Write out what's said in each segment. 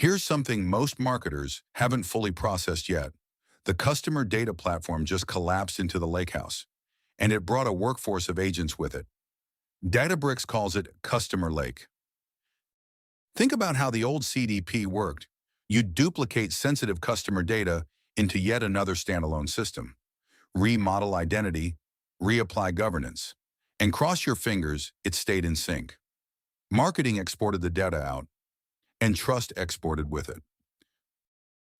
Here's something most marketers haven't fully processed yet. The customer data platform just collapsed into the Lakehouse, and it brought a workforce of agents with it. Databricks calls it CustomerLake. Think about how the old CDP worked. You'd duplicate sensitive customer data into yet another standalone system, remodel identity, reapply governance, and cross your fingers it stayed in sync. Marketing exported the data out, and trust exported with it.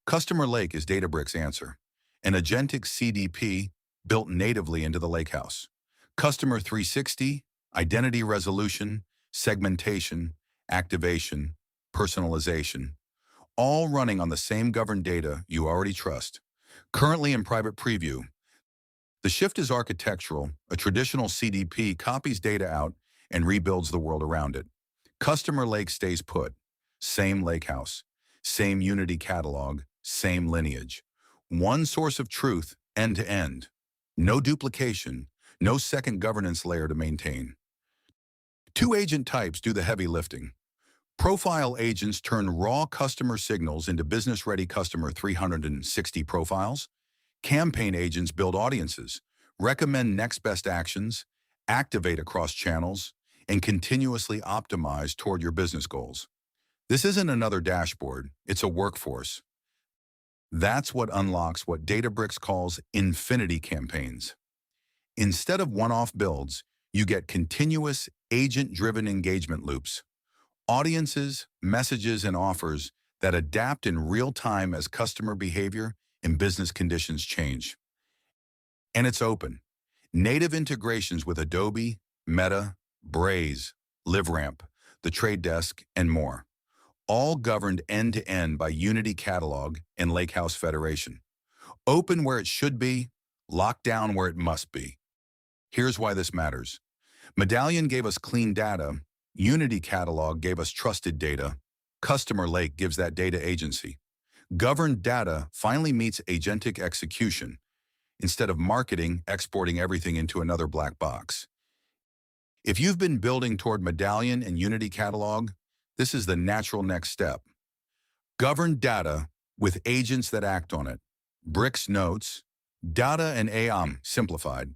Customer Lake is Databricks' answer, an agentic CDP built natively into the Lakehouse. Customer 360, identity resolution, segmentation, activation, personalization, all running on the same governed data you already trust. Currently in private preview, the shift is architectural. A traditional CDP copies data out and rebuilds the world around it. Customer Lake stays put. Same Lakehouse, same Unity catalog, same lineage. One source of truth, end to end. No duplication, no second governance layer to maintain. Two agent types do the heavy lifting. Profile agents turn raw customer signals into business-ready customer 360 profiles. Campaign agents build audiences, recommend next best actions, activate across channels, and continuously optimize toward your business goals. This isn't another dashboard, it's a workforce. That's what unlocks what Databricks calls infinity campaigns. Instead of one-off builds, you get continuous, agent-driven engagement loops. Audiences, messages, and offers that adapt in real time as customer behavior and business conditions change. And it's open. Native integrations with Adobe, Meta, Braze, LiveRamp, The Trade Desk, and more. All governed end-to-end by Unity Catalog and Lakehouse Federation. Open where it should be, locked down where it must be. Here's why this matters. Medallion gave us clean data. Unity Catalog gave us trusted data. Customer Lake gives that data agency. Governed data finally meets agentic execution, instead of marketing exporting everything into another black box. If you've been building toward Medallion and Unity Catalog, this is the natural next step. Governed data with agents that act on it. BricksNotes, data and AI simplified.